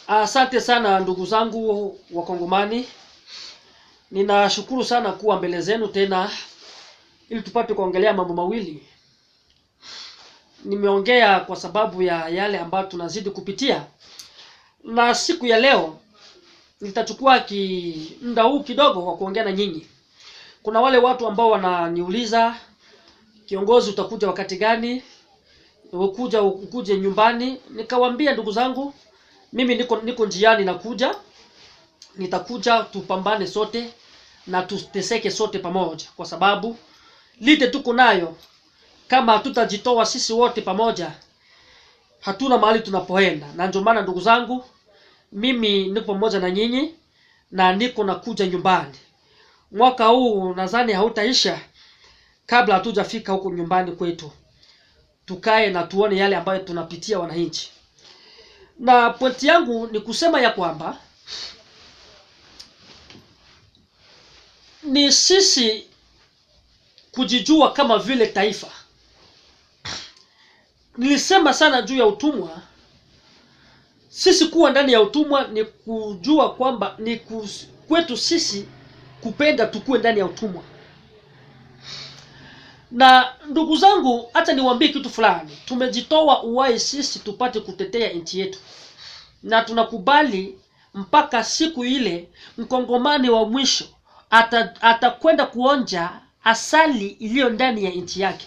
Asante sana ndugu zangu wa Kongomani. Ninashukuru sana kuwa mbele zenu tena ili tupate kuongelea mambo mawili. Nimeongea kwa sababu ya yale ambayo tunazidi kupitia. Na siku ya leo nitachukua muda huu kidogo kwa kuongea na nyinyi. Kuna wale watu ambao wananiuliza, kiongozi utakuja wakati gani? Ukuje nyumbani? Nikawaambia ndugu zangu, mimi niko njiani nakuja. Nitakuja, tupambane sote na tuteseke sote pamoja, kwa sababu lite tuko nayo, kama hatutajitoa sisi wote pamoja hatuna mahali tunapoenda. Na ndio maana ndugu zangu, mimi niko pamoja na nyinyi na niko nakuja nyumbani. Mwaka huu nadhani hautaisha kabla hatujafika huko nyumbani kwetu. Tukae na tuone yale ambayo tunapitia wananchi. Na pointi yangu ni kusema ya kwamba ni sisi kujijua kama vile taifa. Nilisema sana juu ya utumwa. Sisi kuwa ndani ya utumwa ni kujua kwamba ni kwetu sisi kupenda tukue ndani ya utumwa. Na ndugu zangu, hata niwaambie kitu fulani. Tumejitoa uhai sisi tupate kutetea nchi yetu. Na tunakubali mpaka siku ile mkongomani wa mwisho atakwenda kuonja asali iliyo ndani ya nchi yake.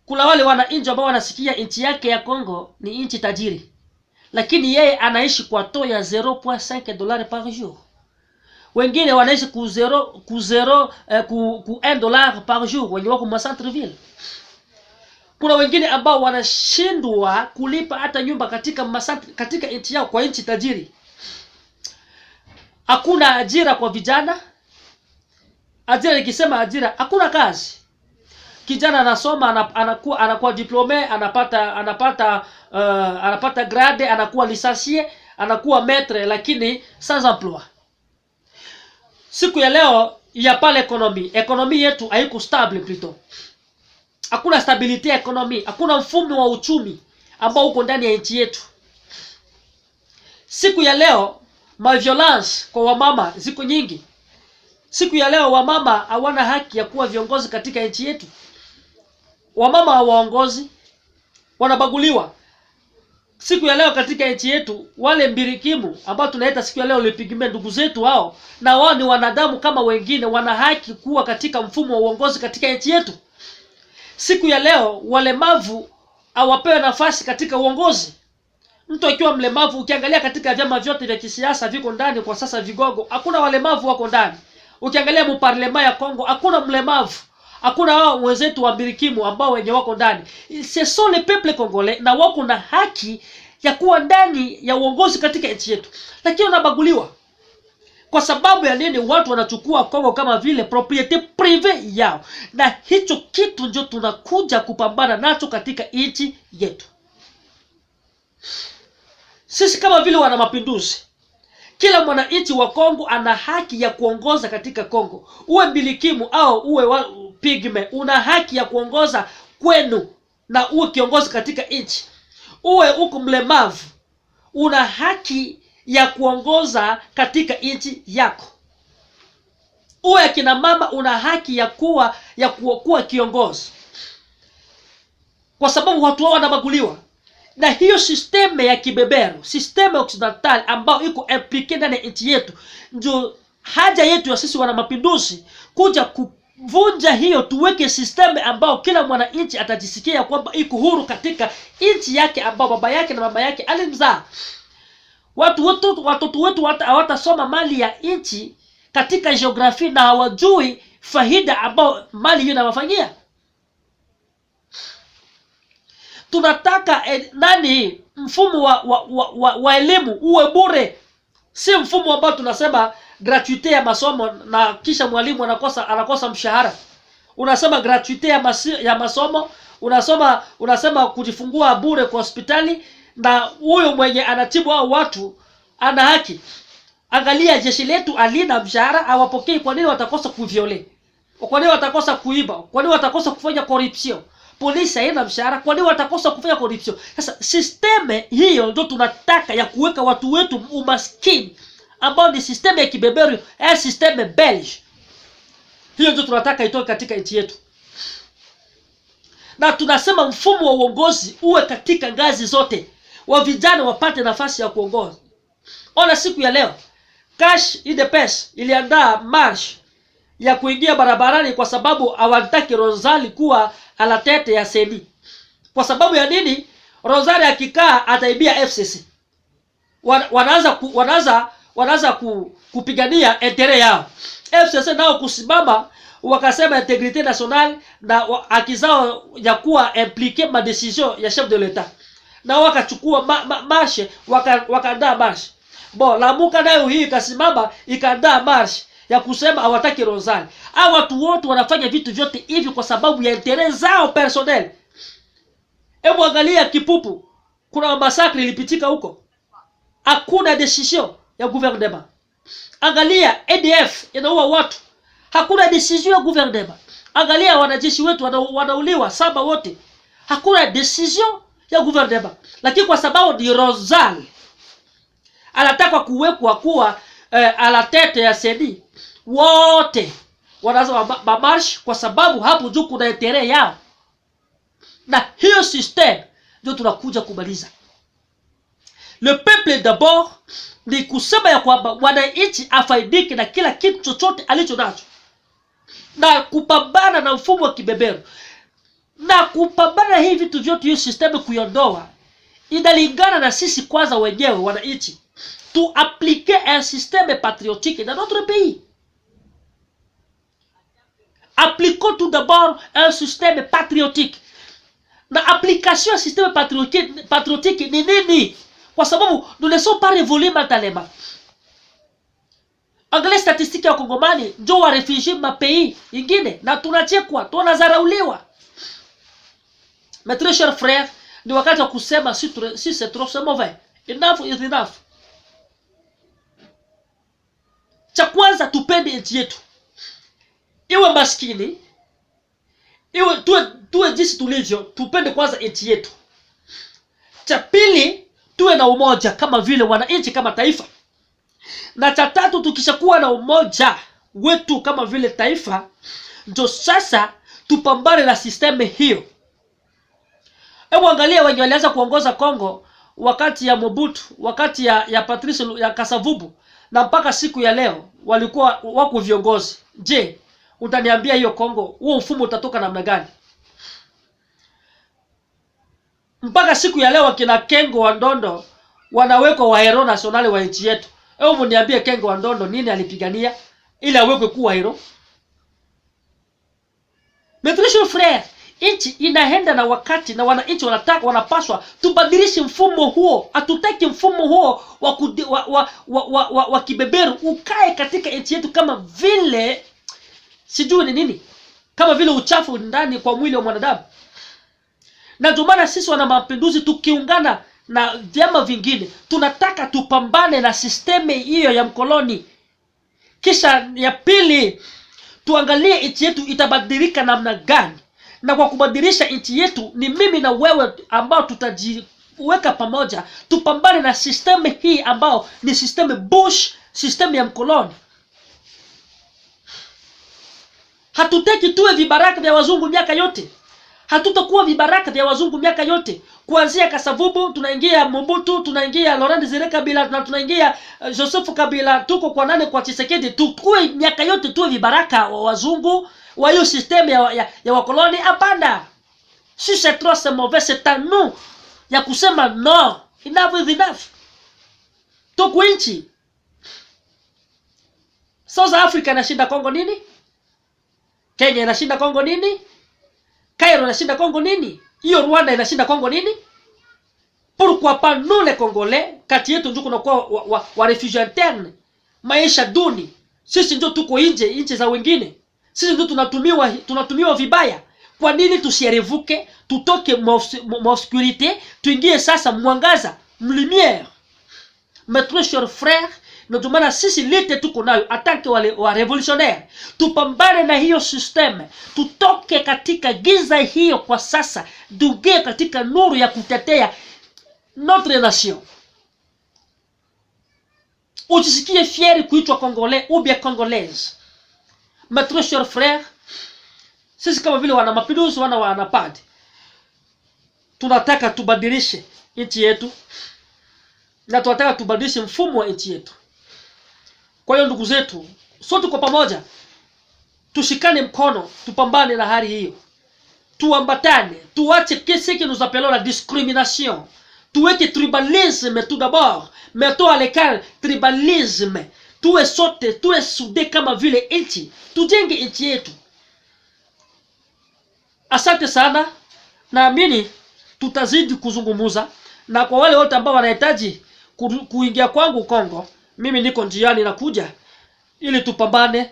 Kuna wale wananchi ambao wanasikia nchi yake ya Kongo ni nchi tajiri, lakini yeye anaishi kwa to ya 0.5 dollars par jour. Wengine wanaishi ku 1 dollar par jour wenye wako ma centre ville. Kuna wengine ambao wanashindwa kulipa hata nyumba katika nchi yao, kwa nchi tajiri. Hakuna ajira kwa vijana. Ajira, nikisema ajira, hakuna kazi. Kijana anasoma, anakuwa diplome, anapata grade, anakuwa licencié, anakuwa maître, lakini sans emploi. Siku ya leo ya pale ekonomi yetu haiko stable plutôt. Hakuna stability ya ekonomi, hakuna mfumo wa uchumi ambao uko ndani ya nchi yetu. Siku ya leo violence kwa wamama ziko nyingi. Siku ya leo wamama hawana haki ya kuwa viongozi katika nchi yetu. Wamama hawaongozi, wanabaguliwa. Siku ya leo katika nchi yetu, wale mbirikimu ambao tunaita siku ya leo lipigime ndugu zetu hao, na wao ni wanadamu kama wengine, wana haki kuwa katika mfumo wa uongozi katika nchi yetu. Siku ya leo walemavu hawapewe nafasi katika uongozi. Mtu akiwa mlemavu, ukiangalia katika vyama vyote vya kisiasa viko ndani kwa sasa vigogo, hakuna walemavu wako ndani. Ukiangalia muparlema ya Kongo, hakuna mlemavu. Hakuna wao wenzetu wa mbirikimu ambao wenye wako ndani. Ce sont les peuples congolais, na wako na haki ya kuwa ndani ya uongozi katika nchi yetu. Lakini wanabaguliwa. Kwa sababu ya nini? Watu wanachukua Kongo kama vile propriete privée yao. Na hicho kitu ndio tunakuja kupambana nacho katika nchi yetu. Sisi kama vile wana mapinduzi, kila mwananchi wa Kongo ana haki ya kuongoza katika Kongo. Uwe mbilikimu au uwe pigme, una haki ya kuongoza kwenu na uwe kiongozi katika nchi. Uwe uko mlemavu, una haki ya kuongoza katika nchi yako. Uwe akina mama, una haki ya kuwa kiongozi. Kwa sababu watu wao wanabaguliwa. Na hiyo sisteme ya kibeberu, sisteme occidental ambao iko impliqué ndani ya nchi yetu, ndio haja yetu ya sisi wana mapinduzi kuja kuvunja hiyo, tuweke sisteme ambao kila mwananchi atajisikia kwamba iko huru katika nchi yake ambao baba yake na mama yake alimzaa. Watoto wetu hawatasoma mali ya nchi katika geografia na hawajui faida ambao mali hiyo inawafanyia. Tunataka mfumo wa elimu uwe bure. Si mfumo ambao tunasema gratuite ya masomo na kisha mwalimu anakosa mshahara. Unasema gratuite ya masomo, unasema kujifungua bure kwa hospitali, na huyo mwenye anatibu hao watu ana haki. Angalia jeshi letu alina mshahara, hawapokei. Kwa nini watakosa kuviole? Kwa nini watakosa kuiba? Kwa nini watakosa kufanya corruption? polisi haina mshahara, kwa nini watakosa kufanya corruption? Sasa system hiyo ndio tunataka ya kuweka watu wetu umaskini, ambao ni system ya kibeberu, system Belge. Hiyo ndio tunataka itoke katika nchi yetu. Na tunasema mfumo wa uongozi uwe katika ngazi zote, wa vijana wapate nafasi ya kuongoza. Ona siku ya leo Cash UDPS iliandaa march ya kuingia barabarani kwa sababu hawataki Rosali kuwa alatete ya seni. Kwa sababu ya nini? Rosali akikaa ataibia FCC. Wanaanza kupigania intere yao. FCC nao kusimama wakasema integrite nationale na haki zao ya kuwa implique ma decision ya chef de l'etat. Na wakachukua marche, wakaandaa marche. Lamuka nayo hii ikasimama ikaandaa marche ya kusema hawataki Rosali. Hao watu wote wanafanya vitu vyote hivi kwa sababu ya interest zao personnel. Hebu angalia Kipupu, kuna masakri ilipitika huko. Hakuna decision ya gouvernement. Angalia ADF inaua watu. Hakuna decision ya gouvernement. Angalia wanajeshi wetu wanauliwa saba wote. Hakuna decision ya gouvernement. Lakini kwa sababu ni Rosali anataka kuwekwa kuwa alatete ya sedi, wote wanaanza mamarsh kwa sababu hapo juu kuna intere yao. Na hiyo system ndio tunakuja kumaliza. Le peuple d'abord ni kusema ya kwamba wananchi afaidike na kila kitu chochote alicho nacho, na kupambana na mfumo wa kibeberu, na kupambana hivi vitu vyote, hiyo system kuiondoa inalingana na sisi kwanza wenyewe wananchi tu appliquer un système patriotique dans notre pays. Appliquons tout d'abord un système patriotique. Na application ya système patriotique ni nini? Kwa sababu nous ne sommes pas révolus mentalement. Angalia statistique ya Kongomani, ndio wa refugee ma pays ingine na tunachekwa, tunazarauliwa. Mes très chers frères, ni wakati wa kusema si c'est trop c'est mauvais. Enough is enough. Cha kwanza tupende nchi yetu. Iwe maskini, iwe tuwe jinsi tulivyo, tupende kwanza nchi yetu. Cha pili, tuwe na umoja kama vile wananchi kama taifa. Na cha tatu, tukishakuwa na umoja wetu kama vile taifa, ndio sasa tupambane na system hiyo. Hebu angalia wenye walianza kuongoza Kongo wakati ya Mobutu, wakati ya Patrice ya Kasavubu, na mpaka siku ya leo walikuwa wako viongozi. Je, utaniambia hiyo Kongo huo mfumo utatoka namna gani? Mpaka siku ya leo kina Kengo wa Ndondo wanawekwa wa hero nationale wa nchi yetu. Hebu mniambie Kengo wa Ndondo nini alipigania ili awekwe kuwa hero? Mes chers frères, nchi inaenda na wakati na wananchi wanapaswa tubadilishe mfumo huo. Hatutaki mfumo huo wa kibeberu ukae katika nchi yetu kama vile sijui ni nini, kama vile uchafu ndani kwa mwili wa mwanadamu. Na ndio maana sisi wana mapinduzi tukiungana na vyama vingine tunataka tupambane na sisteme hiyo ya mkoloni. Kisha ya pili, tuangalie nchi yetu itabadilika namna gani. Na kwa kubadilisha nchi yetu ni mimi na wewe ambao tutajiweka pamoja tupambane na system hii ambao ni system Bush, system ya mkoloni. Hatutaki tuwe vibaraka vya wazungu miaka yote. Hatutakuwa vibaraka vya wazungu miaka yote. Kuanzia Kasavubu tunaingia Mobutu, tunaingia Laurent Desire Kabila, na tunaingia Joseph Kabila, tuko kwa nane kwa Tshisekedi. Tukue miaka yote tuwe vibaraka wa wazungu wa hiyo system ya wakoloni? Hapana. Si c'est trop c'est mauvais, c'est à nous ya kusema no, enough is enough. Tuko nchi. South Africa inashinda Kongo nini? Kenya inashinda Kongo nini? Cairo inashinda Kongo nini? Hiyo Rwanda inashinda Kongo nini? Pourquoi pas nous les Congolais, kati yetu ndio kunakuwa wa refugee interne, maisha duni. Sisi ndio tuko nje za wengine. Sisi ndio tunatumiwa vibaya. Kwa nini tusierevuke, tutoke m'obscurité, tuingie sasa mwangaza, lumière? Mes très chers frères, Na ndio maana sisi lite tuko nayo atake wale wa revolutionnaire, tupambane na hiyo system, tutoke katika giza hiyo kwa sasa, tuingie katika nuru ya kutetea notre nation. Ujisikie fieri kuitwa Congolais ou bien Congolaise. Mes très chers frères, sisi kama vile wana mapinduzi, wana wanapadi, tunataka tubadilishe nchi yetu na tunataka tubadilishe mfumo wa nchi yetu. Kwa hiyo ndugu zetu, sote kwa pamoja tushikane mkono, tupambane na hali hiyo, tuambatane, tuache qu'est-ce que nous appelons la discrimination, tuweke tribalisme tout d'abord, mettons à l'écart tribalisme, tuwe sote, tuwe sude kama vile nchi, tujenge nchi yetu. Asante sana, naamini tutazidi kuzungumuza, na kwa wale wote ambao wanahitaji kuingia kwangu Kongo, mimi niko njiani na kuja ili tupambane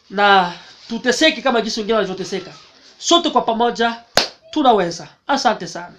na tuteseke kama jinsi wengine walivyoteseka. Sote kwa pamoja tunaweza. Asante sana.